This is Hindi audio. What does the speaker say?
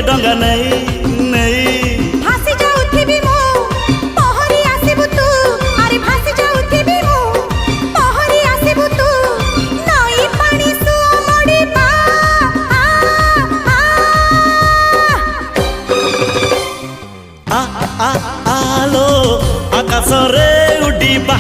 गोटे डंगा नहीं नहीं भासी जाउथिबी मो पहरी आसीबु तू अरे भासी जाउथिबी मो पहरी आसीबु तू नई पानी सु मडिबा आ आ आलो आकाश रे उड़ीबा